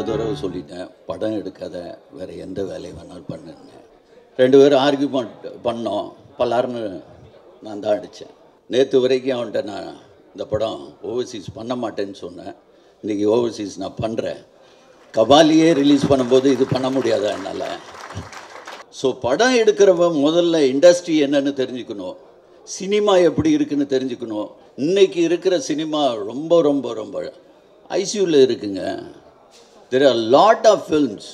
தடவை சொல்லிட்டேன், படம் எடுக்காத, வேறு எந்த வேலையை வேணாலும் பண்ணுங்க. 2 பேரும் ஆர்கியூமெண்ட் பண்ணோம். பல்லாருன்னு நான் தான் அடித்தேன். நேற்று வரைக்கும் அவன்கிட்ட நான் இந்த படம் ஓவர்சீஸ் பண்ண மாட்டேன்னு சொன்னேன். இன்றைக்கி ஓவர்சீஸ் நான் பண்ணுறேன். கபாலியே ரிலீஸ் பண்ணும்போது இது பண்ண முடியாதா என்னால்? ஸோ படம் எடுக்கிறவன் முதல்ல இண்டஸ்ட்ரி என்னன்னு தெரிஞ்சுக்கணும், சினிமா எப்படி இருக்குன்னு தெரிஞ்சுக்கணும். இன்றைக்கி இருக்கிற சினிமா ரொம்ப ரொம்ப ரொம்ப ஐசியூவில் இருக்குங்க. There are a lot of films